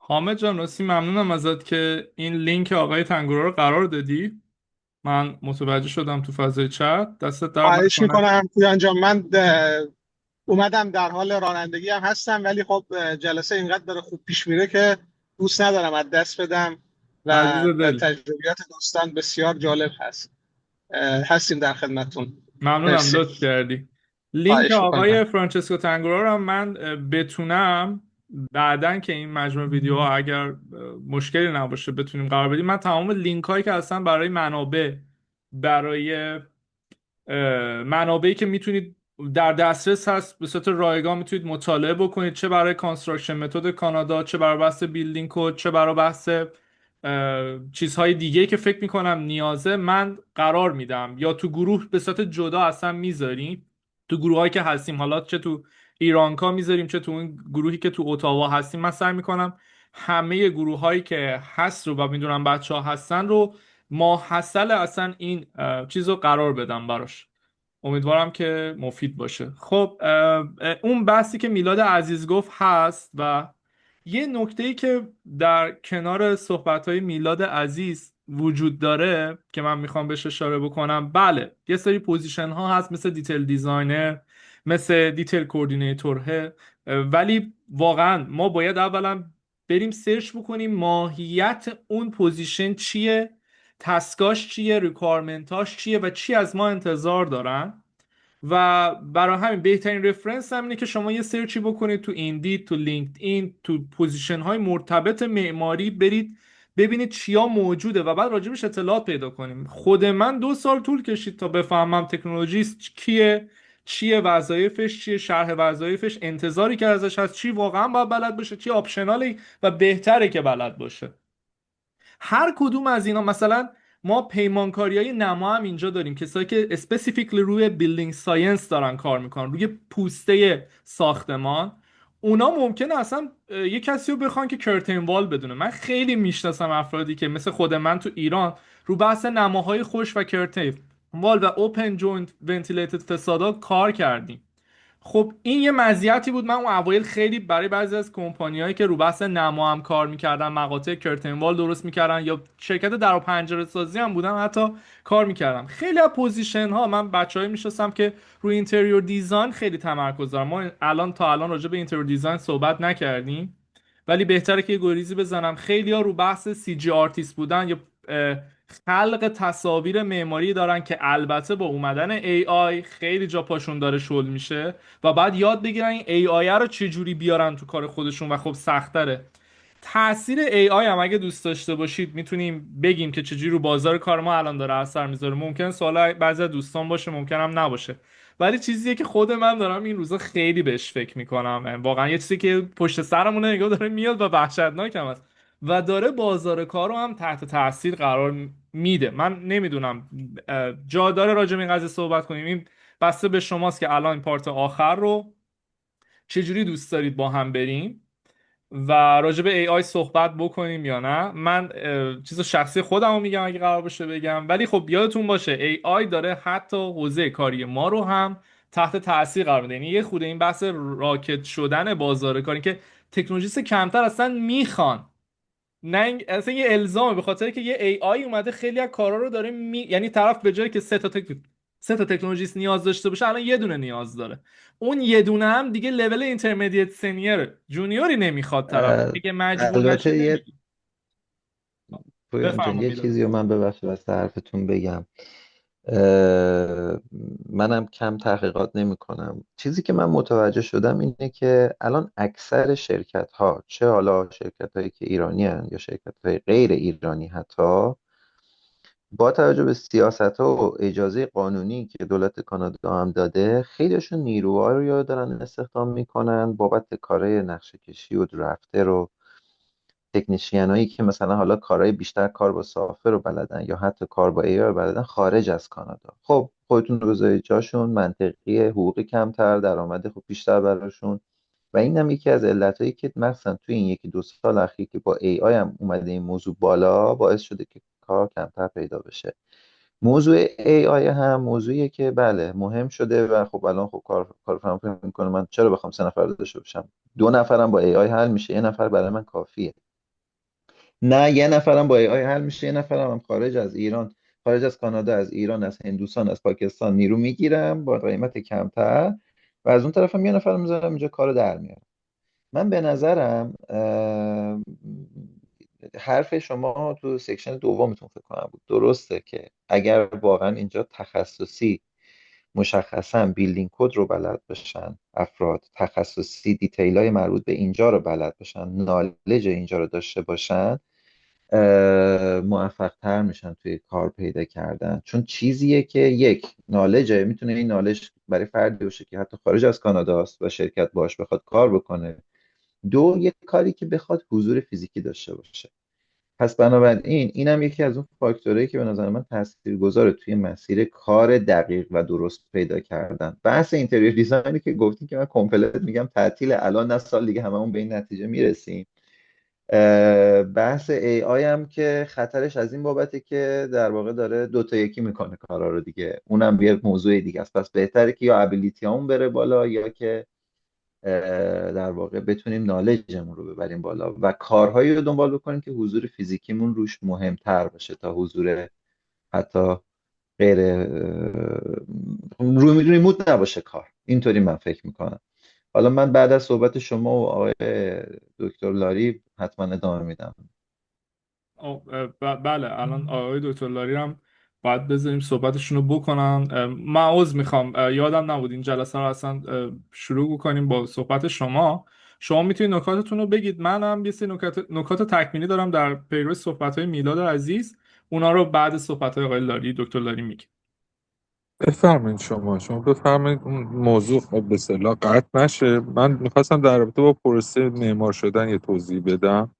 حامد جان راستی ممنونم ازت که این لینک آقای تنگورا رو قرار دادی. من متوجه شدم تو فضای چت. دستت درد خواهش نکنه. میکنم پویان جان. من اومدم در حال رانندگی هم هستم، ولی خب جلسه اینقدر داره خوب پیش میره که دوست ندارم از دست بدم عزیز و دل، تجربیات دوستان بسیار جالب هست. هستیم در خدمتتون. ممنونم مرسی. لطف کردی. لینک خواهش میکنم. آقای فرانچسکو تنگورا رو هم من بتونم بعدن که این مجموعه ویدیوها اگر مشکلی نباشه بتونیم قرار بدیم. من تمام لینک هایی که هستن برای منابع، برای منابعی که میتونید در دسترس هست به صورت رایگان میتونید مطالعه بکنید، چه برای کانستراکشن متد کانادا، چه برای بحث بیلدینگ کد، چه برای بحث چیزهای دیگه که فکر میکنم نیازه، من قرار میدم یا تو گروه به صورت جدا اصلا میذاریم. تو گروه هایی که هستیم، حالا چه تو ایرانکا میذاریم چه تو اون گروهی که تو اتاوا هستیم، من سعی میکنم همه گروه هایی که هست رو و میدونم بچه ها هستن رو ماحصل اصلا این چیز رو قرار بدم براش. امیدوارم که مفید باشه. خب اون بحثی که میلاد عزیز گفت هست و یه نکته‌ای که در کنار صحبت‌های میلاد عزیز وجود داره که من میخوام بهش اشاره بکنم. بله، یه سری پوزیشن ها هست مثل دیتیل دیزاینر، مثل دیتیل کوردینیتور، ولی واقعا ما باید اولا بریم سرچ بکنیم ماهیت اون پوزیشن چیه، تسکاش چیه، ریکوایرمنتاش چیه و چی از ما انتظار دارن. و برای همین بهترین رفرنس هم اینه که شما یه سرچی بکنید تو ایندید، تو لینکد این، تو پوزیشن های مرتبط معماری، برید ببینید چیا موجوده و بعد راجبش اطلاعات پیدا کنیم. خود من 2 سال طول کشید تا بفهمم تکنولوژیست کیه، چیه وظایفش، چیه شرح وظایفش، انتظاری که ازش هست، چی واقعا باید بلد باشه، چی آپشنالی و بهتره که بلد باشه. هر کدوم از اینا، مثلا ما پیمانکاری های نما هم اینجا داریم، کسایی که اسپسیفیکلی روی بیلدینگ ساینس دارن کار میکنن، روی پوسته ساختمان. اونا ممکنه اصلا یه کسی رو بخوان که کرتین وال بدونه. من خیلی میشناسم افرادی که مثل خود من تو ایران رو بحث نماهای خوش و کرتین وال و اوپن جوینت ونتیلیتد فسادا کار کردیم. خب این یه مزیتی بود. من اون اوایل خیلی برای بعضی از کمپانیایی که رو بحث نما هم کار میکردن، مقاطع کرتن وال درست میکردن یا شرکت در و پنجره سازی هم بودن حتی، کار میکردم. خیلی از پوزیشن ها من بچه‌ای میشناسم که روی اینتریور دیزاین خیلی تمرکز دارن. ما تا الان راجع به اینتریور دیزاین صحبت نکردیم، ولی بهتره که یه گریزی بزنم. خیلی ها رو بحث سی جی آرتیست بودن یا اه، خلق تصاویر معماری دارن که البته با اومدن ای آی خیلی جا پاشون داره شل میشه و بعد یاد بگیرن این ای آی رو چجوری بیارن تو کار خودشون و خب سختره. تاثیر ای آی هم اگه دوست داشته باشید میتونیم بگیم که چجوری رو بازار کار ما الان داره اثر میذاره. ممکن سوال بعضی از دوستان باشه، ممکن هم نباشه، ولی چیزیه که خود من دارم این روزا خیلی بهش فکر میکنم. واقعا یه چیزی که پشت سرمون نگاه داره میاد و وحشتناک هم است و داره بازار کار رو هم تحت تاثیر قرار میده. من نمیدونم جا داره راجع به این قضیه صحبت کنیم. این بسته به شماست که الان این پارت آخر رو چجوری دوست دارید با هم بریم و راجع به ای آی صحبت بکنیم یا نه. من چیز شخصی خودم رو میگم اگه قرار باشه بگم، ولی خب یادتون باشه ای آی داره حتی حوزه کاری ما رو هم تحت تاثیر قرار میده. یعنی یه خورده این بحث راکت شدن بازار کاری که تکنولوژیست کمتر اصلا میخوان، نه اصلا یه الزامه، به خاطر که یه ای آی اومده خیلی از کارا رو داره یعنی طرف به جای که سه تا تکنولوژیست نیاز داشته باشه الان یه دونه نیاز داره. اون یه دونه هم دیگه لول اینترمدیت سنیور جونیوری نمیخواد طرف، دیگه مجبور بله. نشه البته یه نمیگه. پویان جان بفرمایید یه میلاد. چیزی رو من ببخشید واسه حرفتون بگم. اه، منم کم تحقیقات نمی کنم. چیزی که من متوجه شدم اینه که الان اکثر شرکت ها، چه حالا شرکت هایی که ایرانی هن یا شرکت های غیر ایرانی حتی، با توجه به سیاست ها و اجازه قانونی که دولت کانادا هم داده، خیلیشون نیروها رو دارن استخدام میکنن بابت کارهای نقشه کشی و درفته رو، تکنیشین هایی که مثلا حالا کارهای بیشتر کار با سافر رو بلدن یا حتی کار با ای آر بلدن خارج از کانادا. خب خودتون رو بذارید جاشون، منطقی، حقوق کمتر، درآمد خوب بیشتر براشون. و این هم یکی از علتهایی که مثلا توی این 1 2 سال اخیر که با ای آی هم اومده این موضوع بالا، باعث شده که کار کمتر پیدا بشه. موضوع ای آی هم موضوعیه که بله مهم شده و خب الان خب کار فرام فکر میکنه من چرا بخوام 3 نفر داشته باشم، 2 نفرم با ای آی حل میشه، 1 نفر برای من کافیه. نه یه نفرم با ای آی حل میشه، یه نفرم هم خارج از ایران، خارج از کانادا، از ایران، از هندوستان، از پاکستان نیرو میگیرم با قیمت کمتر و از اون طرفم یه نفر میذارم اینجا کارو در میارم. من به نظرم حرف شما تو سکشن دومتون فکر کنم بود درسته که اگر واقعا اینجا تخصصی مشخصا بیلدینگ کد رو بلد باشن افراد، تخصصی دیتیل های مربوط به اینجا رو بلد باشن، نالج اینجا رو داشته باشن، موفق تر میشن توی کار پیدا کردن. چون چیزیه که یک نالجه، میتونه این نالج برای فردی باشه که حتی خارج از کانادا است و شرکت باش بخواد کار بکنه. دو، یک کاری که بخواد حضور فیزیکی داشته باشه. پس بنابراین اینم یکی از اون فاکتورهایی که به نظر من تاثیرگذاره توی مسیر کار دقیق و درست پیدا کردن. بحث اینتریور دیزاینی که گفتیم که من کامپلت میگم تعطیل الان، نه سال دیگه هممون به این نتیجه میرسیم. بحث ای آی هم که خطرش از این بابته که در واقع داره دوتا یکی میکنه کارا رو دیگه، اونم یه موضوع دیگه است. پس بهتره که یا ابیلیتی همون بره بالا یا که در واقع بتونیم نالجمون رو ببریم بالا و کارهایی رو دنبال بکنیم که حضور فیزیکیمون روش مهمتر باشه تا حضور حتی غیر ریموت نباشه کار. اینطوری من فکر میکنم. حالا من بعد از صحبت شما و آقای دکتر لاری حتما ادامه میدم. بله، الان آقای دکتر لاری هم باید بذاریم صحبتشون رو بکنن. من عذر میخوام، یادم نبود این جلسه رو اصلا شروع کنیم با صحبت شما. شما میتونید نکاتتون رو بگید، منم یه سری نکات تکمیلی دارم در پیرو صحبت های میلاد عزیز، اونا رو بعد صحبت های آقای لاری دکتر لاری میگیم. بفرمایید شما بفرمایید اون موضوع به اصطلاح قطع نشه. من میخواستم در رابطه با پروسه معمار شدن یه توضیح بدم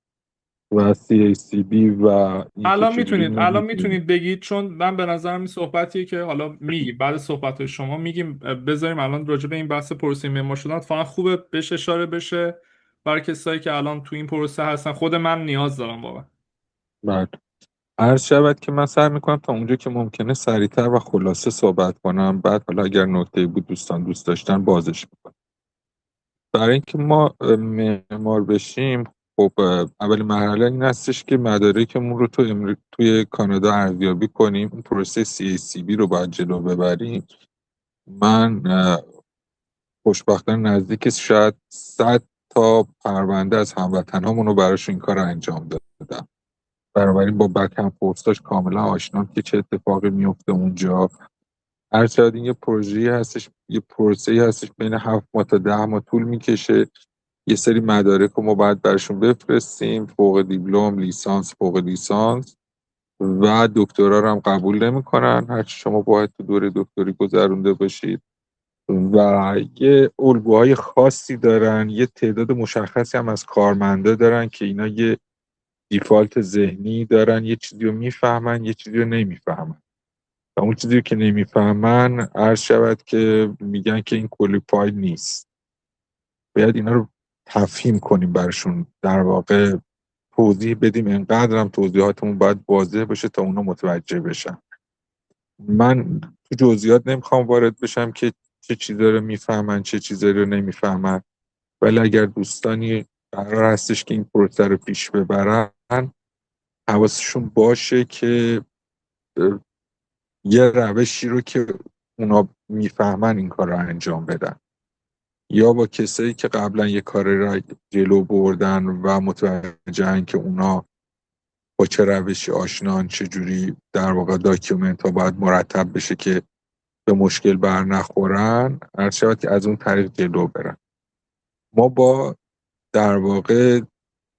و CACB و اینکه چجوری ما الان میتونیم. میتونید بگید، چون من به نظرم این صحبتیه که حالا میگیم بعد صحبت های شما میگیم، بذاریم الان راجع به این بحث پروسه معمار شدن اتفاقا خوبه بهش اشاره بشه برای کسایی که الان تو این پروسه هستن. خود من نیاز دارم واقعا. بعد عرض شود که من سعی میکنم تا اونجا که ممکنه سریعتر و خلاصه صحبت کنم، بعد حالا اگر نکته بود دوست داشتن بازش میکنم. برای اینکه ما معمار بشیم، خب اولین مرحله این هستش که مدارکمون رو توی کانادا ارزیابی کنیم. اون پروسه CACB رو باید جلو ببریم. من خوشبختانه نزدیک شاید 100 تا پرونده از هموطنامون رو براشون این کار رو انجام دادم. بنابراین با بک اند فورساش کاملا آشنام که چه اتفاقی میفته اونجا. هر چقدر این یه پروژه‌ای هستش، یه پروسه‌ای هستش بین 7 ماه تا 10 ماه طول میکشه. یه سری مدارک رو ما باید برشون بفرستیم، فوق دیپلم، لیسانس، فوق لیسانس و دکترا رو هم قبول نمی‌کنن هرچی شما باید تو دوره دکتری گذرونده باشید و یه الگوهای خاصی دارن. یه تعداد مشخصی هم از کارمندا دارن که اینا یه دیفالت ذهنی دارن، یه چیزی رو میفهمن یه چیزی رو نمیفهمن و اون چیزی رو که نمیفهمن عرض شود که میگن که این کوالیفاید نیست. باید اینا رو تفهیم کنیم برشون، در واقع توضیح بدیم. انقدرم توضیحاتمون باید واضح بشه تا اونا متوجه بشن. من تو جزئیات نمیخوام وارد بشم که چه چیزا رو میفهمن چه چیزا رو نمیفهمن، ولی اگر دوستانی قرار هستش که این پروسه رو پیش ببرن، حواسشون باشه که یه روشی رو که اونا میفهمن این کار رو انجام بدن، یا با کسایی که قبلا یه کار را جلو بردن و متوجهن که اونا با چه روشی آشنان، چجوری در واقع داکیومنت ها باید مرتب بشه که به مشکل بر نخورن، هر شود که از اون طریق جلو برن. ما با در واقع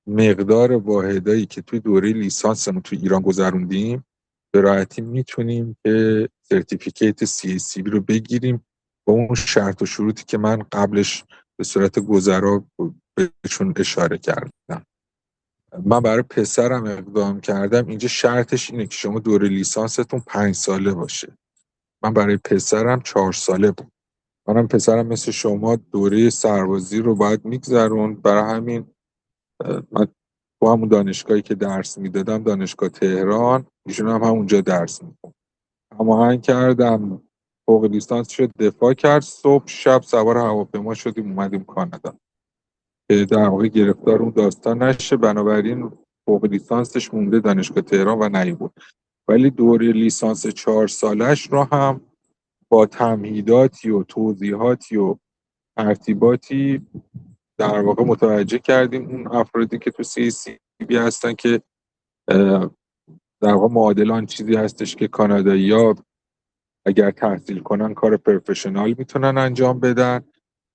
مقدار واحدایی که توی دوره لیسانسمون توی ایران گذروندیم به راحتی میتونیم که سرتیفیکیت CACB رو بگیریم با اون شرط و شروطی که من قبلش به صورت گذرا بهشون اشاره کردم. من برای پسرم اقدام کردم، اینجا شرطش اینه که شما دوره لیسانستون 5 ساله باشه. من برای پسرم 4 ساله بود. منم پسرم مثل شما دوره سربازی رو باید میگذرون، برای همین من تو همون دانشگاهی که درس میدادم، دانشگاه تهران، ایشون هم همونجا درس میدادم، هماهنگ کردم، فوق لیسانس شد، دفاع کرد، صبح شب سوار هواپیما شدیم اومدیم کانادا که در واقع گرفتار اون داستان نشه. بنابراین فوق لیسانسش مونده دانشگاه تهران و نیورد، ولی دوره لیسانس 4 سالش رو هم با تمهیداتی و توضیحاتی و ترتیباتی در واقع متوجه کردیم اون افرادی که تو CACB هستن که در واقع معادلان چیزی هستش که کانادایی‌ها اگر تحصیل کنن کار پروفشنال میتونن انجام بدن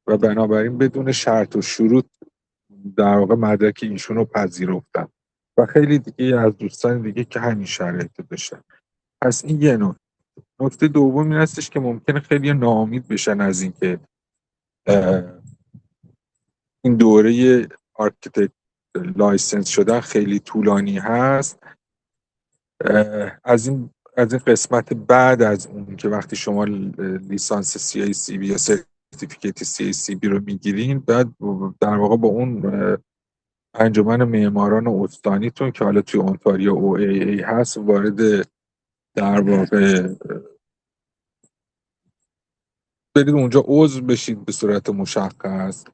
و بنابراین بدون شرط و شروط در واقع مدرک ایشون رو پذیرفتن و خیلی دیگه از دوستان دیگه که همین شرایط داشتن. پس این یه نکته. نکته دوم این هستش که ممکنه خیلی ناامید بشن از اینکه این دوره آرکیتکت لایسنس شدن خیلی طولانی هست. از این قسمت بعد از اون که وقتی شما لیسانس CACB یا سرتیفیکیت CACB رو میگیرین، بعد در واقع با اون انجمن معماران استانیتون که حالا توی اونتاریو OAA هست وارد در واقع برید اونجا عضو بشید به صورت مشخص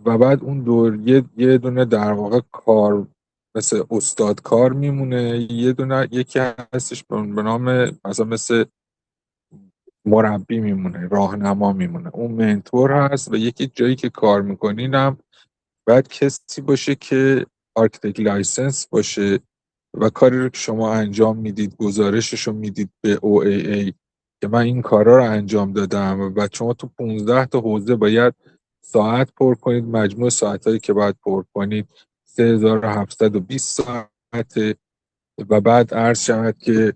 و بعد اون یه دونه در واقع کار مثل استاد کار میمونه، یه دونه یکی هستش به نام مثل مربی میمونه، راهنما میمونه، اون منتور هست و یکی جایی که کار میکنین هم باید کسی باشه که آرکیتکت لایسنس باشه و کاری رو که شما انجام میدید گزارشش رو میدید به OAA که من این کارا رو انجام دادم و بعد شما تو 15 تا حوزه باید ساعت پر کنید. مجموع ساعتایی که باید پر کنید 3720 ساعته و بعد عرض شود که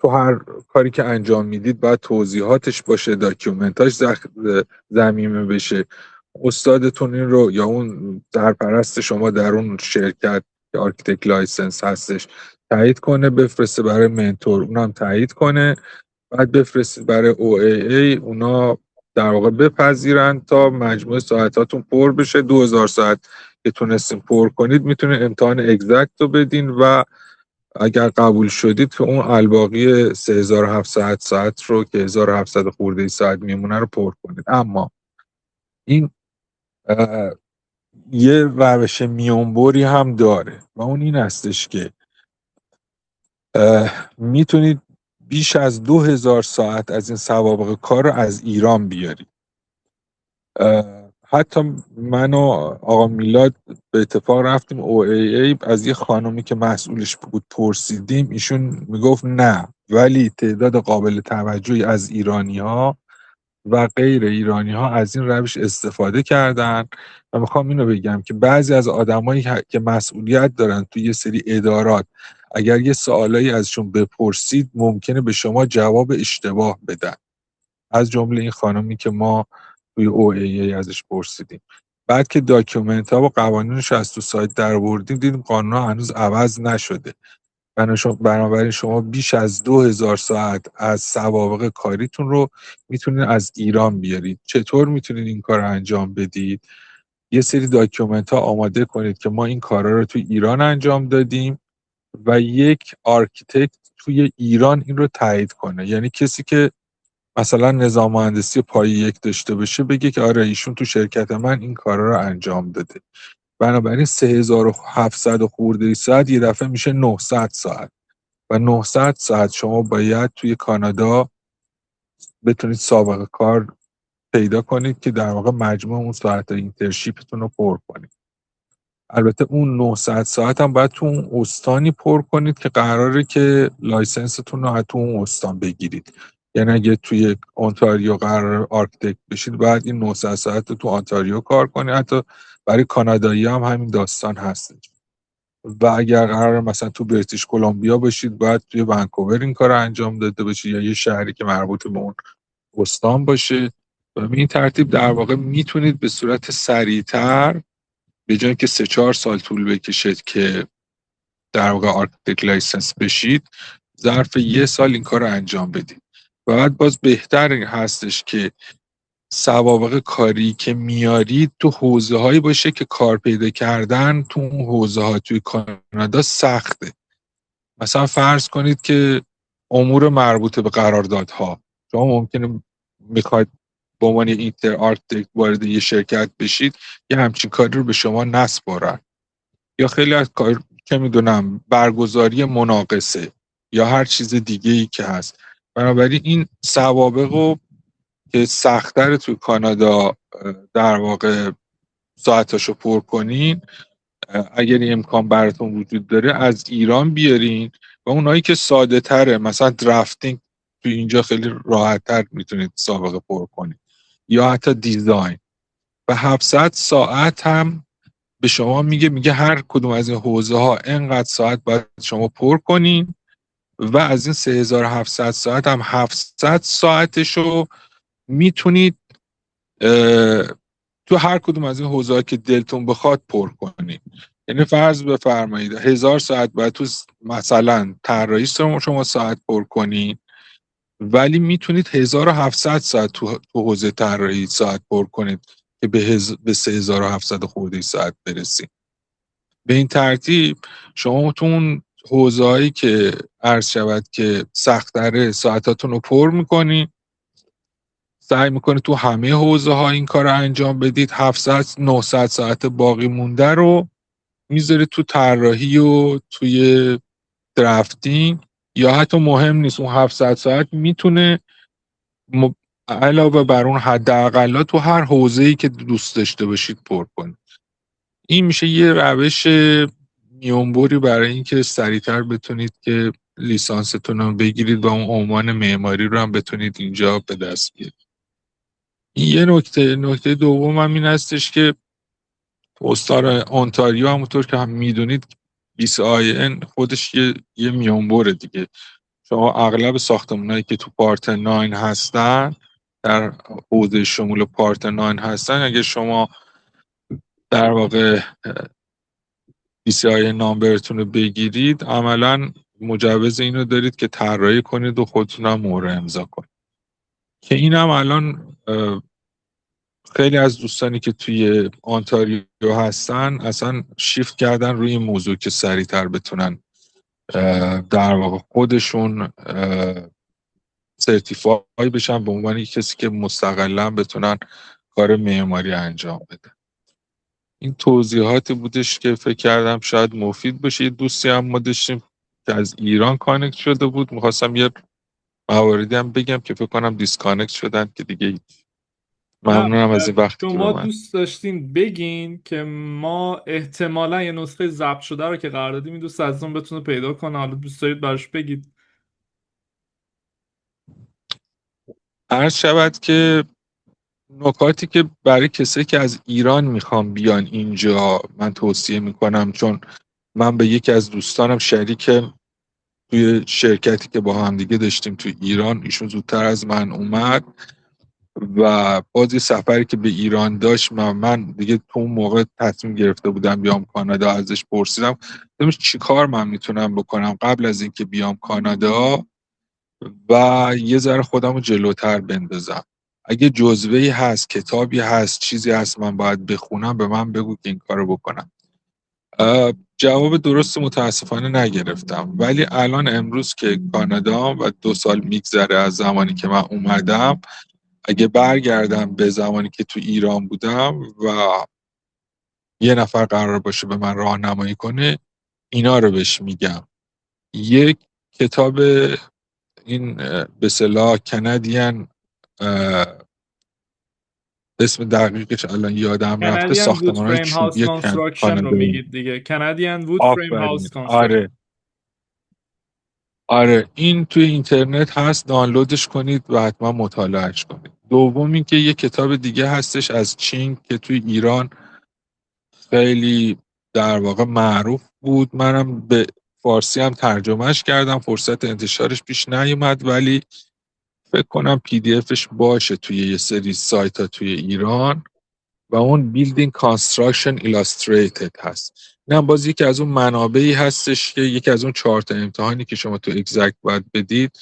تو هر کاری که انجام میدید باید توضیحاتش باشه، داکیومنتاش ضمیمه بشه. استادتون این رو یا اون سرپرست شما در اون شرکت که آرکیتکت لایسنس هستش تایید کنه، بفرسته برای منتور، اونم تایید کنه، بعد بفرستید برای OAA، اونا در واقع بپذیرن تا مجموع ساعتاتون پر بشه. 2000 ساعت که تونستین پر کنید میتونید امتحان اگزکت رو بدین و اگر قبول شدید که اون الباقی 3700 ساعت رو که 1700 خورده ساعت میمونه رو پر کنید. اما این یه روش میانبری هم داره و اون این هستش که میتونید بیش از 2000 ساعت از این سوابق کار رو از ایران بیارید. حتی من و آقا میلاد به اتفاق رفتیم OAA، از یه خانومی که مسئولش بود پرسیدیم، ایشون میگفت نه، ولی تعداد قابل توجهی از ایرانی ها و غیر ایرانی ها از این روش استفاده کردن و میخوام اینو بگم که بعضی از آدمایی که مسئولیت دارن توی یه سری ادارات اگر یه سوالایی ازشون بپرسید ممکنه به شما جواب اشتباه بدن، از جمله این خانمی که ما توی OAA ازش پرسیدیم. بعد که داکیومنت ها و قوانینش از تو سایت در آوردیم دیدیم قانون ها هنوز عوض نشده. بنابراین شما بیش از 2000 ساعت از سوابق کاریتون رو میتونید از ایران بیارید. چطور میتونید این کار رو انجام بدید؟ یه سری داکیومنت ها آماده کنید که ما این کارا رو توی ایران انجام دادیم و یک آرکیتکت توی ایران این رو تایید کنه. یعنی کسی که مثلا نظام مهندسی پایه 1 داشته باشه بگه که آره ایشون تو شرکت من این کارا رو انجام داده. بنابراین 3700 خورده ساعت یه دفعه میشه 900 ساعت و 900 ساعت شما باید توی کانادا بتونید سابقه کار پیدا کنید که در واقع مجموع اون ساعت اینترنشیپتون رو پر کنید. البته اون 900 ساعت هم باید تو اون استانی پر کنید که قراره که لایسنستون رو تو اون استان بگیرید. یعنی اگه توی اونتاریو قرار آرکیتکت بشید باید این 900 ساعت رو تو اونتاریو کار کنید. حتی برای کانادایی هم همین داستان هستش. و اگر قرار مثلا تو بریتیش کلمبیا باشید باید توی ونکوور این کار رو انجام داده باشید یا یه شهری که مربوط به اون استان باشه. و به این ترتیب در واقع میتونید به صورت سریعتر به جای که 3-4 سال طول بکشه که در واقع آرکیتکت لایسنس بشید، ظرف 1 سال این کار رو انجام بدید. و بعد باز بهتر هستش که سوابق کاری که میارید تو حوزه هایی باشه که کار پیدا کردن تو اون حوزه ها توی کانادا سخته. مثلا فرض کنید که امور مربوط به قراردادها، شما ممکنه میخواید به عنوان اینتر آرکیتکت وارد یه شرکت بشید، یه همچین کاری رو به شما نسپارن یا خیلی از کار که میدونم برگزاری مناقصه یا هر چیز دیگه ای که هست. بنابراین این سوابق رو که سخت‌تر توی کانادا در واقع ساعتاشو پر کنین، اگر این امکان براتون وجود داره از ایران بیارین، و اونایی که ساده تره مثلا درافتینگ توی اینجا خیلی راحت تر میتونید سابقه پر کنید، یا حتی دیزاین. و 700 ساعت هم به شما میگه هر کدوم از این حوزه ها انقدر ساعت باید شما پر کنین، و از این 3700 ساعت هم 700 ساعتشو میتونید تو هر کدوم از این حوزه‌ها که دلتون بخواد پر کنید. یعنی فرض بفرمایید 1000 ساعت باید تو مثلا طراحی شما ساعت پر کنید، ولی میتونید 1700 ساعت تو حوزه طراحی ساعت پر کنید که به 3700 خورده ساعت برسید. به این ترتیب شما تو اون حوزه‌هایی که عرض شود که سخت‌تره ساعتاتون رو پر میکنید، سعی میکنید تو همه حوزه ها این کار رو انجام بدید. 700 900 ساعت باقی مونده رو میذارید تو طراحی و توی درافتینگ، یا حتی مهم نیست اون 700 ساعت میتونه علاوه بر اون حداقل تو هر حوزه‌ای که دوست داشته باشید پر کنید. این میشه یه روش میانبری برای اینکه سریعتر بتونید که لیسانستون رو بگیرید و اون عنوان معماری رو هم بتونید اینجا به دست بیارید. یه نکته دوم هم این هستش که استان اونتاریو همونطور که هم میدونید BCIN خودش یه میانبره دیگه. شما اغلب ساختمانایی که تو پارت 9 هستن، در حوزه شمول پارت 9 هستن، اگه شما در واقع BCIN نامبرتون رو بگیرید، عملا مجوز اینو دارید که طراحی کنید و خودتون هم مهر امضا کنید، که این هم الان خیلی از دوستانی که توی آنتاریو هستن اصلا شیفت کردن روی این موضوع که سریعتر بتونن در واقع خودشون سرتیفای بشن به عنوان کسی که مستقلا بتونن کار معماری انجام بدن. این توضیحاتی بودش که فکر کردم شاید مفید باشه. یه دوستی هم ما داشتیم که از ایران کانکت شده بود، میخواستم یه مواردی هم بگم که فکر کنم دیسکانکت شدن که دیگه. ممنونم از این وقتی که به شما من دوست داشتین بگین که ما احتمالا یه نسخه ضبط شده رو که قرار دادیم این دوست از اون بتونه پیدا کنه، حالا دوست دارید براش بگید. عرض شود که نکاتی که برای کسی که از ایران میخوام بیان اینجا من توصیه میکنم، چون من به یکی از دوستانم شریک توی شرکتی که با هم دیگه داشتیم توی ایران، ایشون زودتر از من اومد و باز یه سفری که به ایران داشت من دیگه تو اون موقع تصمیم گرفته بودم بیام کانادا. ازش پرسیدم چی کار من میتونم بکنم قبل از اینکه بیام کانادا و یه ذره خودم رو جلوتر بندازم. اگه جزوه‌ای هست، کتابی هست، چیزی هست من باید بخونم، به من بگو که این کارو بکنم. جواب درست متاسفانه نگرفتم، ولی الان امروز که کانادا و 2 سال میگذره از زمانی که من اومدم، اگه برگردم به زمانی که تو ایران بودم و یه نفر قرار باشه به من راهنمایی کنه، اینا رو بهش میگم. یک کتاب این به اصطلاح کنادین، اسم دقیقش الان یادم رفته، Canadian Wood ساختمان‌های Frame House چوبی Construction رو کانادایی. میگید دیگه، Canadian Wood Frame House آفرین، Construction. آره این توی اینترنت هست، دانلودش کنید و حتما مطالعهش کنید. دوم این که یه کتاب دیگه هستش از چینگ که توی ایران خیلی در واقع معروف بود، منم به فارسی هم ترجمهش کردم، فرصت انتشارش پیش نیومد، ولی فکر کنم PDF باشه توی یه سری سایت ها توی ایران، و اون Building Construction Illustrated هست. این هم باز یکی از اون منابعی هستش که یکی از اون 4 تا امتحانی که شما تو اگزکت باید بدید،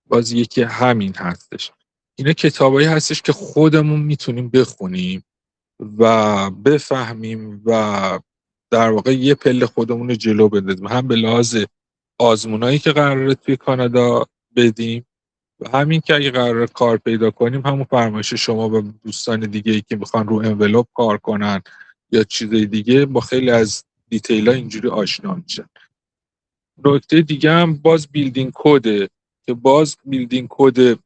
باز یکی همین هستش. اینا کتابایی هستش که خودمون میتونیم بخونیم و بفهمیم و در واقع یه پله خودمون رو جلو بندازیم، هم به لحاظ آزمونایی که قراره توی کانادا بدیم و همین که اگه قراره کار پیدا کنیم، همون فرمایش شما و دوستان دیگه ای که میخوان رو انولوپ کار کنن یا چیزای دیگه، با خیلی از دیتیل ها اینجوری آشنا میشن. نکته دیگه هم باز بیلدینگ کوده که باز بیلدینگ کد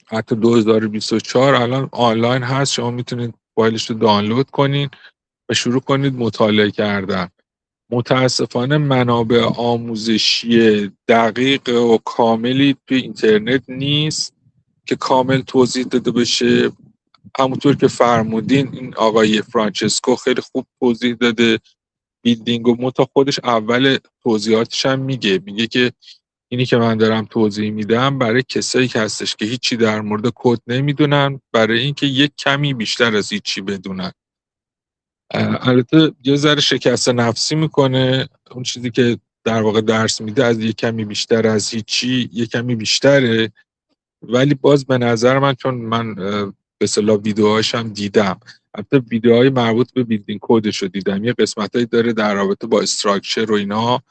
حتی 2024 الان آنلاین هست، شما میتونید فایلش رو دانلود کنین و شروع کنید مطالعه کردن. متاسفانه منابع آموزشی دقیق و کاملی توی اینترنت نیست که کامل توضیح داده بشه. همونطور که فرمودین این آقای فرانچسکو خیلی خوب توضیح داده بیلدینگ و متا خودش اول توضیحاتش هم میگه که اینی که من دارم توضیح میدم برای کسایی که هستش که هیچی در مورد کد نمیدونن، برای اینکه یک کمی بیشتر از هیچی بدونن. البته یه ذره شکست نفسی میکنه، اون چیزی که در واقع درس میده از یک کمی بیشتر از هیچی یک کمی بیشتره، ولی باز به نظر من، چون من به اصطلاح ویدیوهاش هم دیدم، البته ویدیوهای مربوط به بیلدینگ کدش رو دیدم، یه قسمتایی داره در رابطه با استراکچر و اینا،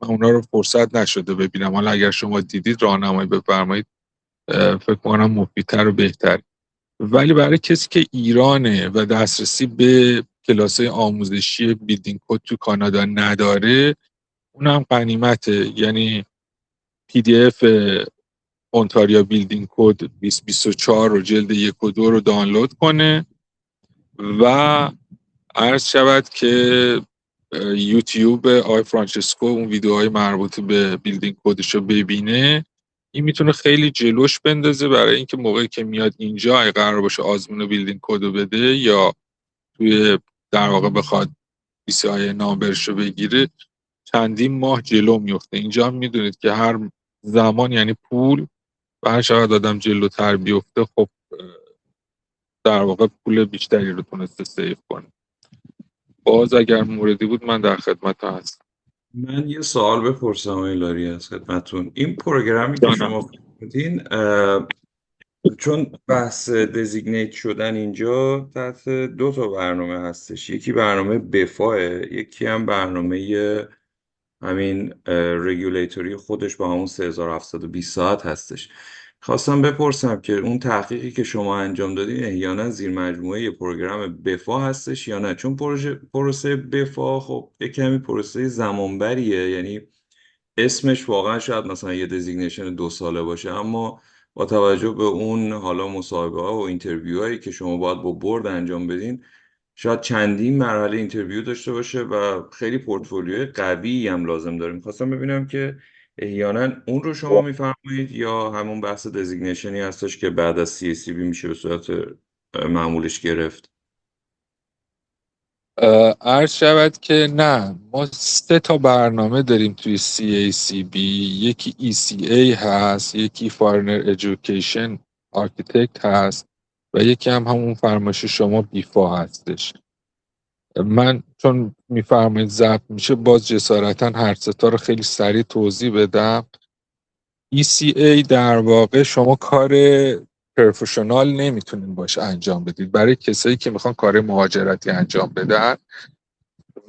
من اونا رو فرصت نشده ببینم. حالا اگر شما دیدید راهنمایی بفرمایید، فکر کنم مفیدتر و بهتر. ولی برای کسی که ایرانه و دسترسی به کلاس‌های آموزشی بیلدینگ کد تو کانادا نداره، اونم غنیمته. یعنی پی دی اف اونتاریا بیلدینگ کد 2024 رو جلد 1 و 2 رو دانلود کنه و عرض شود که یوتیوب آقای فرانچسکو اون ویدیوهای مربوط به بیلدینگ کدش رو ببینه. این میتونه خیلی جلوش بندازه برای اینکه موقعی که میاد اینجا اگه قرار باشه آزمون بیلدینگ کد رو بده یا توی در واقع بخواد BCI نامبرش رو بگیره، چندین ماه جلو میفته. اینجا هم میدونید که هر زمان یعنی پول و هر چقدر آدم جلوتر بیفته، خب در واقع پول بیشتری رو تونسته سیف کنه. باز اگر موردی بود من در خدمت هستم. من یه سوال بپرسم آقای لاری از خدمتون. این پروگرامی که جانم. شما فرمودین، چون بحث دزیگنیت شدن اینجا تحت 2 تا برنامه هستش، یکی برنامه بفاه، یکی هم برنامه همین رگولیتوری خودش با همون 3720 ساعت هستش. خواستم بپرسم که اون تحقیقی که شما انجام دادین احیانا زیر مجموعه پروگرام بفا هستش یا نه؟ چون پروسه بفا خب یک کمی پروسه زمانبریه، یعنی اسمش واقعا شاید مثلا یه دزیگنیشن 2 ساله باشه، اما با توجه به اون حالا مصاحبه ها و اینترویو هایی که شما باید با بورد انجام بدین، شاید چندین مرحله اینترویو داشته باشه و خیلی پورتفولیوی قوی هم لازم داریم. خواستم ببینم که احیانا اون رو شما میفرمایید یا همون بحث دزیگنیشنی هستش که بعد از CACB میشه به صورت معمولش گرفت. عرض شود که نه، ما 3 تا برنامه داریم توی CACB. یکی ECA هست، یکی Foreigner Education Architect هست و یکی هم همون فرمایش شما بیفا هستش. من چون میفرمایید ضبط میشه، باز جسارتا هر 3 تا رو خیلی سریع توضیح بدم. ECA در واقع شما کار پروفشنال نمیتونین باش انجام بدید، برای کسایی که میخوان کار مهاجرتی انجام بدن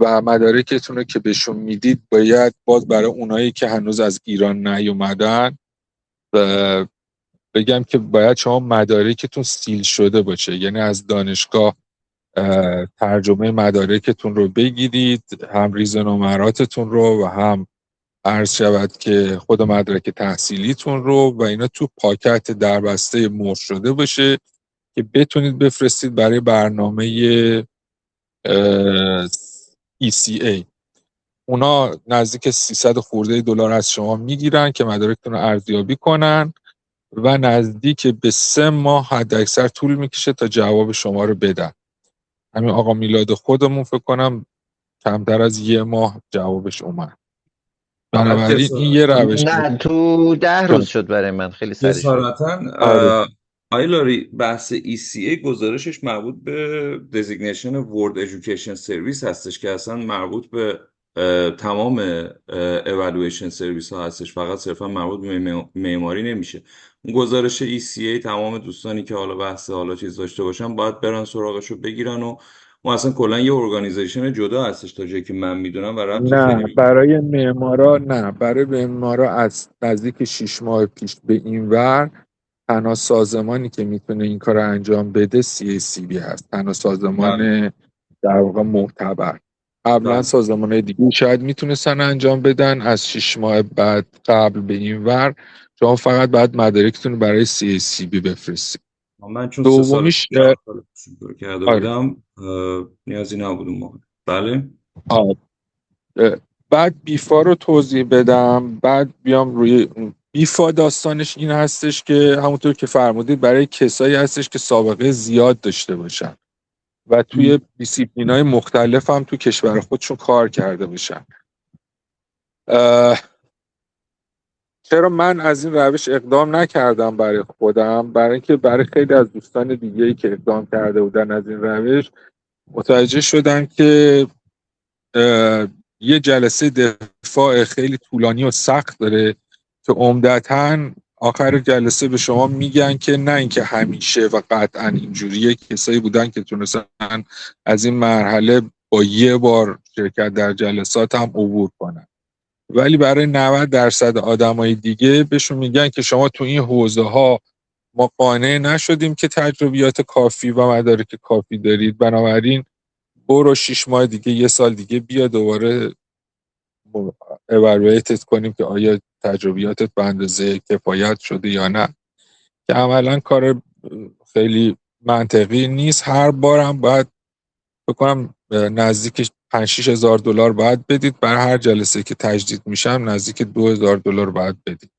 و مدارکتون رو که بهشون میدید باید باز برای اونایی که هنوز از ایران نیومدن و بگم که باید شما مدارکتون سیل شده باشه، یعنی از دانشگاه ترجمه مدارکتون رو بگیرید، هم ریز نمراتتون رو و هم عرض شود که خود مدرک تحصیلیتون رو، و اینا تو پاکت دربسته مهر شده باشه که بتونید بفرستید برای برنامه ECA. اونا نزدیک 300 خورده دلار از شما میگیرن که مدارکتون رو ارزیابی کنن و نزدیک به 3 ماه حد اکثر طول میکشه تا جواب شما رو بدن. همین آقا میلاد خودمون فکر کنم کمتر از 1 ماه جوابش اومد. بنابراین این یه روش. نه، تو 10 روز شد برای من، خیلی سریع شد. جسارتا آره. آقای لاری، بحث ECA گزارشش مربوط به دزیگنیشن ورد ایژوکیشن سرویس هستش که اصلا مربوط به تمام ایوالویشن سرویس ها هستش، فقط صرفا مربوط به معماری نمیشه. اون گزارش ECA تمام دوستانی که حالا بحث حالا چیز داشته باشن باید برن سراغش رو بگیرن و ما اصلا کلا یه ارگانیزیشن جدا هستش تا جایی که من میدونم و ربطی خیلی نه برای معمارا، نه برای معمارا از نزدیک 6 ماه پیش به این ور تنها سازمانی که میتونه این کار انجام بده CACB هست، تنها سازمان در واقع معتبر. قبلا بله. سازمان‌های دیگه شاید میتونستن انجام بدن، از 6 ماه بعد قبل به این ور شما فقط بعد مدارکتون رو برای CACB بفرستید. من چون 3 سال دومیش شروع کرده آره بودم نیازی نبود اون موقع. بله. آره. بعد بیفا رو توضیح بدم، بعد بیام روی بیفا. داستانش این هستش که همونطور که فرمودید برای کسایی هستش که سابقه زیاد داشته باشن و توی دیسیپلین‌های مختلف هم تو کشور خودشون کار کرده باشن. چرا من از این روش اقدام نکردم برای خودم؟ برای اینکه برای خیلی از دوستان دیگه‌ای که اقدام کرده بودن از این روش متوجه شدم که یه جلسه دفاع خیلی طولانی و سخت داره که عمدتاً آخر جلسه به شما میگن که نه اینکه همیشه و قطعا اینجوریه. کسایی بودن که تونستن از این مرحله با یه بار شرکت در جلسات هم عبور کنن، ولی برای 90% آدمای دیگه بهشون میگن که شما تو این حوزه ها ما قانع نشدیم که تجربیات کافی و مدارک کافی دارید، بنابراین برو 6 ماه دیگه، یه سال دیگه بیا دوباره اوالویتت کنیم که آیا تجربیاتت به اندازه کفایت شده یا نه، که عملا کار خیلی منطقی نیست. هر بارم باید بکنم نزدیک 5-6 هزار دلار باید بدید، برای هر جلسه که تجدید میشم نزدیک 2,000 دلار باید بدید.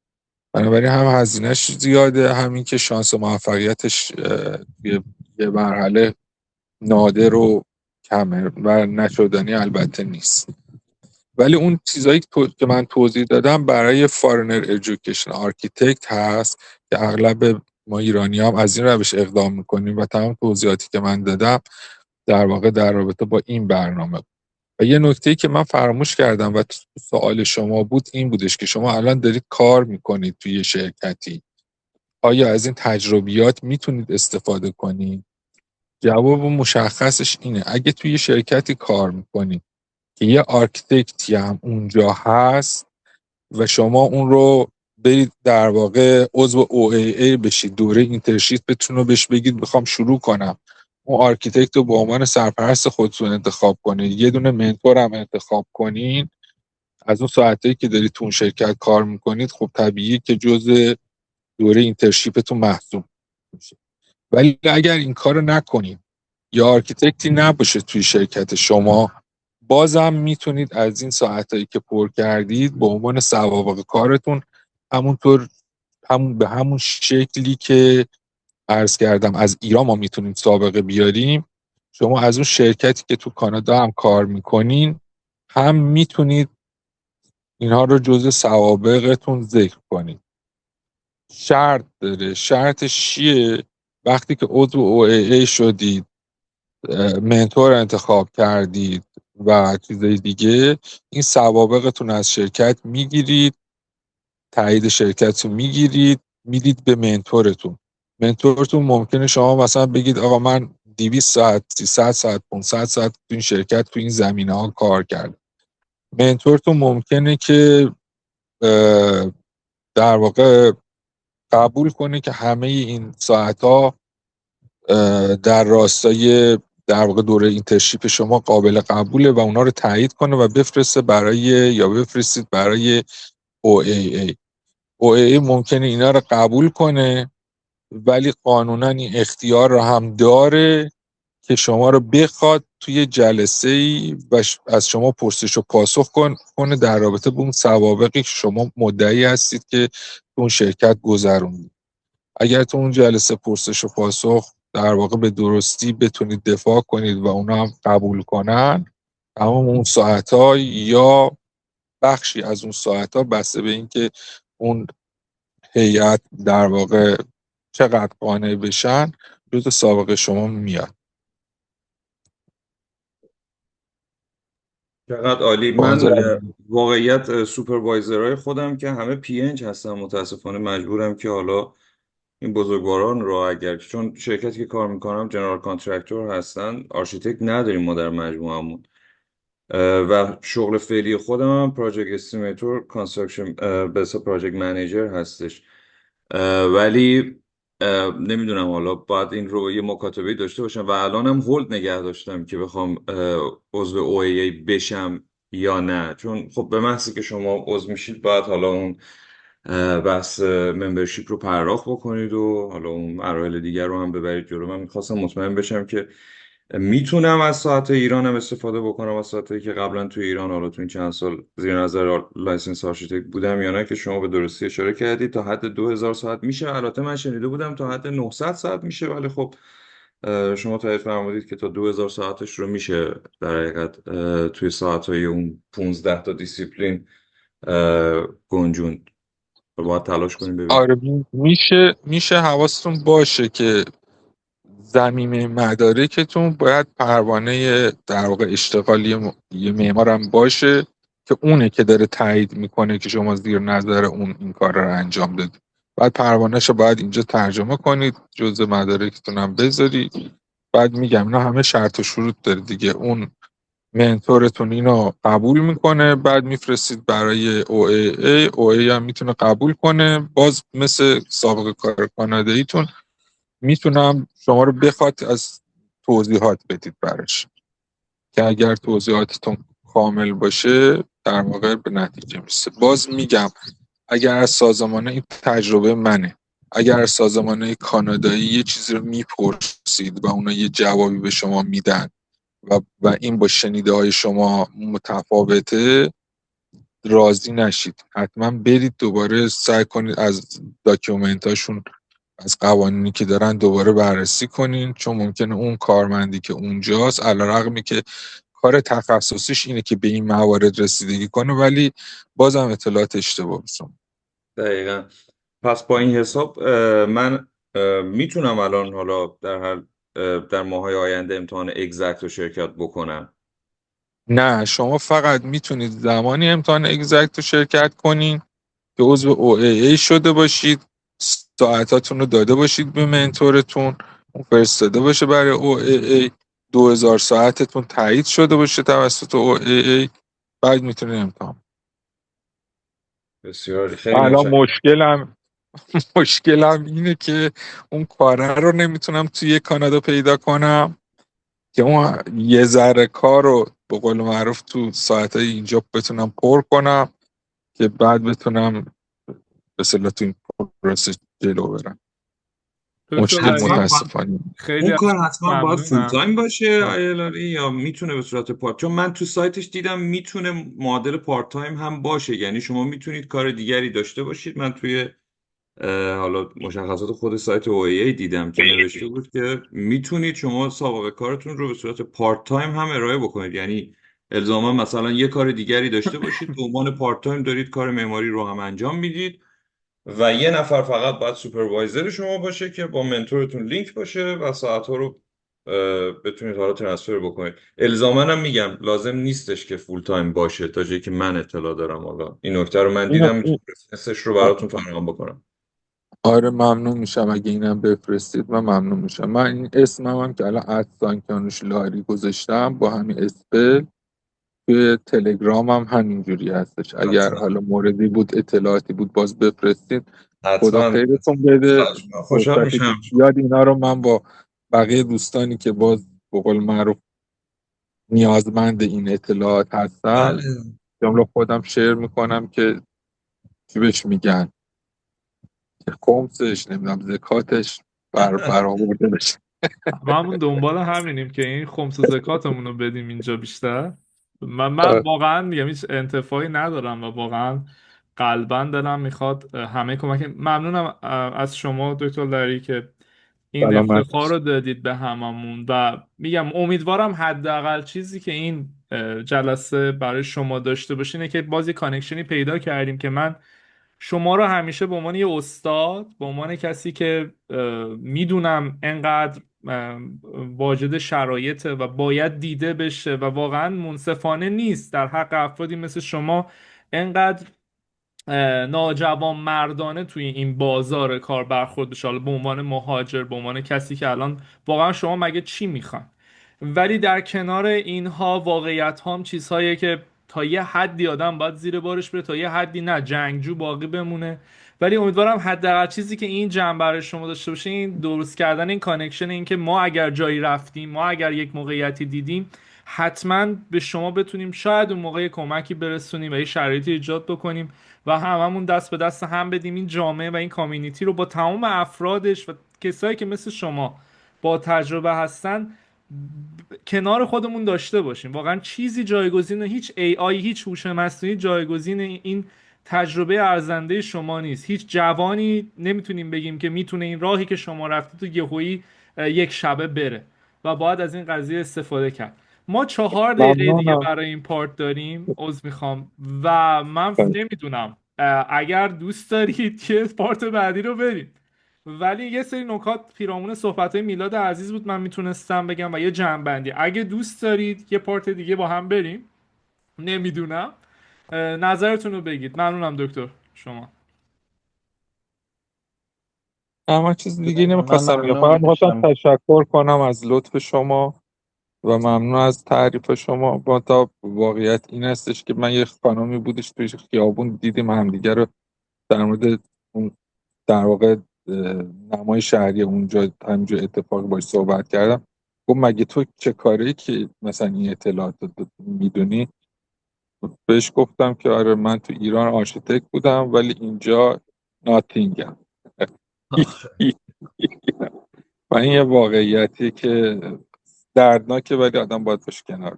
بنابراین هم هزینهش زیاده، همین که شانس موفقیتش یه مرحله نادر و کمه و نشدنی البته نیست. ولی اون چیزایی که من توضیح دادم برای فارنر ایژوکیشن آرکیتکت هست که اغلب ما ایرانی هم از این روش اقدام میکنیم و تمام توضیحاتی که من دادم در واقع در رابطه با این برنامه. و یه نکته‌ای که من فراموش کردم و سوال شما بود این بودش که شما الان دارید کار میکنید توی شرکتی، آیا از این تجربیات میتونید استفاده کنید؟ جواب مشخصش اینه اگه توی شرکتی کار میکنید که یه آرکیتکتی هم اونجا هست و شما اون رو برید در واقع عضو OAA بشید، دوره اینترنشیپتون رو بهش بگید میخوام شروع کنم، اون آرکیتکت رو به عنوان سرپرست خودتون انتخاب کنید، یه دونه منتور هم انتخاب کنین از اون ساعتایی که دارید تو اون شرکت کار میکنید، خب طبیعیه که جزء دوره اینترنشیپتون محسوب میشه. ولی اگر این کارو نکنید یا آرکیتکتی نباشه توی شرکت شما، بازم میتونید از این ساعتایی که پر کردید به عنوان سوابق کارتون همون به همون شکلی که عرض کردم از ایران ما میتونیم سابقه بیاریم، شما از اون شرکتی که تو کانادا هم کار میکنین هم میتونید اینها رو جزء سوابقتون ذکر کنید. شرط داره. شرطش چیه؟ وقتی که عضو OAA شدید، منتور انتخاب کردید و چیزای دیگه، این سوابقتون از شرکت میگیرید، تایید شرکت رو میگیرید، میدید به منتورتون. منتورتون ممکنه شما مثلا بگید آقا من 200 ساعت 300 ساعت 500 ساعت تو این شرکت تو این زمینه ها کار کردم. منتورتون ممکنه که در واقع قبول کنه که همه این ساعت ها در راستای در واقع دوره اینترنشیپ شما قابل قبوله و اونا رو تایید کنه و بفرستید برای OAA. OAA ممکنه اینا رو قبول کنه ولی قانونا این اختیار رو هم داره که شما رو بخواد توی جلسه‌ای و از شما پرسش و پاسخ کنه در رابطه با اون سوابقی که شما مدعی هستید که اون شرکت گذروندید. اگر تو اون جلسه پرسش و پاسخ در واقع به درستی بتونید دفاع کنید و اونا هم قبول کنن، تمام اون ساعت‌ها یا بخشی از اون ساعت‌ها بسته به اینکه اون هیئت در واقع چقدر قانع بشن جز سابقه شما میاد. چقدر عالی. من واقعیت سوپروایزرهای خودم که همه PNG هستن، متاسفانه مجبورم که حالا این بزرگواران رو، اگر چون شرکتی که کار میکنم جنرال کانترکتور هستن، آرشیتکت نداریم ما در مجموعمون و شغل فعلی خودم هم پراجکت استیمیتور کانستراکشن به حساب پراجکت منیجر هستش. ولی نمیدونم حالا باید این رو یه مکاتبه داشته باشم و الانم هولد نگه داشتم که بخوام عضو OAA بشم یا نه، چون خب به محضی که شما عضو میشید باید حالا اون بحث ممبرشیپ رو پرداخت بکنید و حالا اون مراحل دیگر رو هم ببرید جلو. من میخواستم مطمئن بشم که میتونم از ساعت ایرانم استفاده بکنم، از ساعتی که قبلا تو ایران حالا تو این چند سال زیر نظر لایسنس آرشیتکت بودم یا نه، که شما به درستی اشاره کردید تا حد 2000 ساعت میشه. البته من شنیده بودم تا حد 900 ساعت میشه، ولی خب شما تایید فرمودید که تا 2000 ساعتش رو میشه در حقیقت توی ساعتهای اون 15 تا دیسیپلین گنجوند. باید تلاش کنیم ببینیم. آره میشه حواستون باشه که زمینه مدارکتون باید پروانه در واقع اشتغالی یه معمارم باشه که اونه که داره تایید میکنه که شما زیر نظر اون این کار رو انجام دادید. بعد پروانهش رو باید اینجا ترجمه کنید، جزء مدارکتون هم بذارید. بعد میگم اینا همه شرط و شروط داره دیگه. اون منتورتون اینو قبول میکنه، بعد میفرستید برای OAA هم میتونه قبول کنه. باز مثل سابقه کار کاناداییتون میتونم شما رو بخواد از توضیحات بدید براش که اگر توضیحاتتون کامل باشه در واقع به نتیجه میرسه. باز میگم اگر از سازمانه، این تجربه منه، اگر از سازمانه کانادایی یه چیزی رو میپرسید و اونا یه جوابی به شما میدن و این با شنیده های شما متفاوته، راضی نشید. حتما برید دوباره سعی کنید از داکیومنتاشون، از قوانینی که دارن دوباره بررسی کنین، چون ممکنه اون کارمندی که اونجاست علیرغمی که کار تخصصیش اینه که به این موارد رسیدگی کنه، ولی بازم اطلاعات اشتباه بسیم. دقیقا. پس با این حساب من میتونم الان حالا در ماهای آینده امتحان اگزکت رو شرکت بکنم. نه، شما فقط میتونید زمانی امتحان اگزکت رو شرکت کنین که عضو OAA شده باشید، ساعتاتون رو داده باشید به منتورتون، اون فرستاده باشه برای OAA، 2000 ساعتتون تایید شده باشه توسط OAA، بعد میتونید امتحان. بسیار خیلی الان متشکرم. مشکلم اینه که اون کاره رو نمیتونم توی کانادا پیدا کنم که اون یه ذره کار رو به قول معروف تو ساعتهای اینجا بتونم پر کنم که بعد بتونم به اصطلاح تو این پروسه جلو برم. دکتر مشکل حتما لری متاسفانه. خیلی اون از کار حتما باید فول ممنونم. تایم باشه آیا لاری، یا میتونه به صورت پارت؟ چون من تو سایتش دیدم میتونه معادل پارت تایم هم باشه، یعنی شما میتونید کار دیگری داشته باشید. من توی حالا مشخصات خود سایت OAA دیدم که نوشته بود که میتونید شما سابقه کارتون رو به صورت پارت تایم هم ارائه بکنید، یعنی الزاما مثلا یه کار دیگری داشته باشید به عنوان پارت تایم دارید کار معماری رو هم انجام میدید و یه نفر فقط باید سوپروایزر شما باشه که با منتورتون لینک باشه و ساعتها رو بتونید حالا ترانسفر بکنید. الزاما هم میگم لازم نیستش که فول تایم باشه تا جایی که من اطلاع دارم. حالا این نکته رو من اینو دیدم، میتونم رفرنسش رو براتون فراهم بکنم. آره ممنون میشم اگه اینم بفرستید، من ممنون میشم. من این اسمم هم که الان ادسان کیانوش لاری گذاشتم با همین اسپل، توی تلگرام هم همینجوری هستش. اگر حتما حالا موردی بود، اطلاعاتی بود، باز بفرستید. خدا حتما خیرتون بده. خواهش می‌کنم. خوشحال فرصتی میشم. پیش بیاد اینا رو من با بقیه دوستانی که باز به قول معروف نیازمند این اطلاعات بله. هستن، جمله خودم شیر میکنم که چی بهش میگن، که خمسش نمیدونم زکاتش برآورده بشه. هممون دنبال همینیم که این خمس و زکاتمون رو بدیم اینجا بیشتر. من واقعا میگم هیچ انتفاعی ندارم و واقعا قلبا دلم میخواد همه کمک. ممنونم از شما دکتر لری که این سلامت افتخار باشی. رو دادید به هممون و میگم امیدوارم حداقل چیزی که این جلسه برای شما داشته باشه اینه که بازی کانکشنی پیدا کردیم که من شما رو همیشه به عنوان یه استاد، به عنوان کسی که میدونم انقدر واجد شرایطه و باید دیده بشه و واقعا منصفانه نیست در حق افرادی مثل شما انقدر ناجوان مردانه توی این بازار کار برخورد بشه، حالا به عنوان مهاجر، به عنوان کسی که الان واقعا شما مگه چی میخوان. ولی در کنار اینها واقعیت هم چیزهایی که تا یه حدی آدم باید زیر بارش بره، تا یه حدی نه جنگجو باقی بمونه ولی امیدوارم حداقل چیزی که این جمع برای شما داشته باشه این درست کردن این کانکشن، این که ما اگر جایی رفتیم، ما اگر یک موقعیتی دیدیم، حتما به شما بتونیم شاید اون موقع کمکی برسونیم و یه شرایطی ایجاد بکنیم و هممون دست به دست هم بدیم این جامعه و این کامیونیتی رو با تمام افرادش و کسایی که مثل شما با تجربه هستن کنار خودمون داشته باشیم. واقعا چیزی جایگزین، هیچ ای آی، هیچ هوش مصنوعی جایگزین این تجربه ارزنده شما نیست. هیچ جوانی نمیتونیم بگیم که میتونه این راهی که شما رفتید تو یهویی یک شبه بره و باید از این قضیه استفاده کرد. ما 4 دقیقه دیگه ممنونم. برای این پارت داریم، عذر میخوام، و من نمیدونم اگر دوست دارید که پارت بعدی رو بریم، ولی یه سری نکات پیرامون صحبت میلاد عزیز بود من میتونستم بگم و یه جمع. اگه دوست دارید یه پارت دیگه با هم بریم، نمیدونم، نظرتون رو بگید. ممنونم دکتر شما. اما چیز دیگه من نمیخواستم بگم، ممنون فقط میخواستم میشم. تشکر کنم از لطف شما و ممنون از تعریف شما. با تا واقعیت این هستش که من یه خانمی بودش توی خیابون دیدیم همدیگه رو در مورد اون در واقع نمای شهری اونجا همینجا اتفاق باش صحبت کردم. گفت مگه تو چه کاری که مثلا این اطلاعات رو میدونی؟ بهش گفتم که آره من تو ایران آرشیتکت بودم ولی اینجا ناتینگم. و این یه واقعیتی که دردناکه ولی آدم باید باش کنار.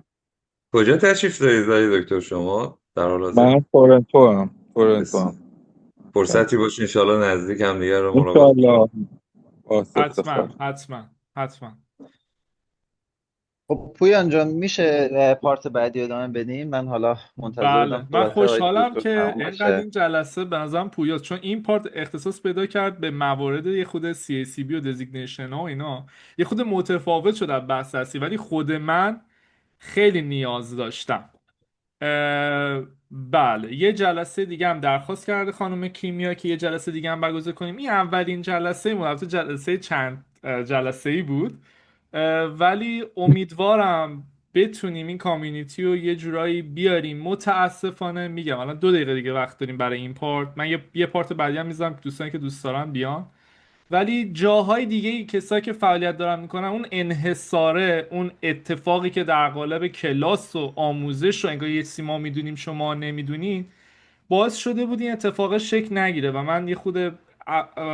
کجا تشریف دارید ولی دکتر شما در حال حاضر؟ من تورنتو بس- هم فرصتی باشه انشالله نزدیک هم دیگر رو ملاقات کنیم. انشالله واسه حتما افتخار. حتما حتما. خب پویان جان میشه پارت بعدی رو ادامه بدیم؟ من حالا منتظر بودم بله، من صحبت آقای خوشحالم دکتر که تمام اینقدر بشه. این جلسه به نظرم پویاست، چون این پارت اختصاص پیدا کرد به موارد یه خود CACB و دزیگنیشن ها و اینا، یه خود متفاوت شد از بحث اصلی، ولی خود من خیلی نیاز داشتم. بله، یه جلسه دیگه هم درخواست کرده خانم کیمیا که یه جلسه دیگه هم برگزار کنیم. این اولین جلسه البته جلسه چند جلسه ای بود، ولی امیدوارم بتونیم این کامیونیتی رو یه جورایی بیاریم. متاسفانه میگم الان 2 دقیقه دیگه وقت داریم برای این پارت. من یه پارت بعدی هم میذارم که دوستانی که دوست دارن بیان، ولی جاهای دیگه کسایی که فعالیت دارن میکنن اون انحصاره، اون اتفاقی که در قالب کلاس و آموزش رو انگار یه سیما میدونیم شما نمیدونین، باعث شده بود این اتفاق شکل نگیره. و من یه خود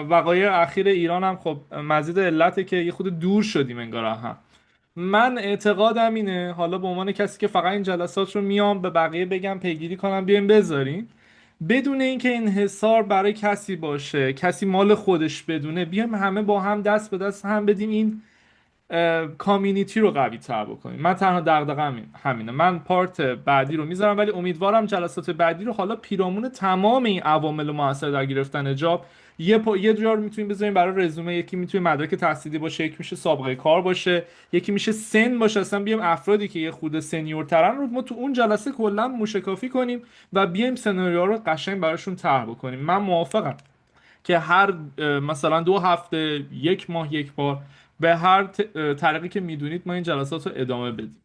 وقایع اخیر ایران هم خب مزید علته که یه خود دور شدیم انگار هم. من اعتقادم اینه، حالا به عنوان کسی که فقط این جلسات رو میام به بقیه بگم پیگیری کنم بیایم بذارین، بدون اینکه انحصار برای کسی باشه، کسی مال خودش بدونه، بیایم همه با هم دست به دست هم بدیم این کامیونیتی رو قوی تر بکنیم. من تنها دغدغه‌م همینه. من پارت بعدی رو میذارم، ولی امیدوارم جلسات بعدی رو حالا پیرامون تمام این عوامل موثر در گرفتن جاب یه جا رو میتونیم بذاریم برای رزومه. یکی میتونه مدرک تحصیلی باشه، یکی میشه سابقه کار باشه، یکی میشه سن باشه. اصلا بیایم افرادی که یه خود سنیورترن رو ما تو اون جلسه کلا موشکافی کنیم و بیایم سناریو رو قشنگ براشون طرح بکنیم. من موافقم که هر مثلا 2 هفته، 1 ماه، یک بار، به هر طریقی که میدونید ما این جلسات رو ادامه بدیم.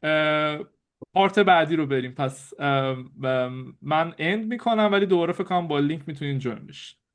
اه، پارت بعدی رو بریم. پس من اند میکنم، ولی دوباره فکر کنم با لینک میتونین جوین بشید.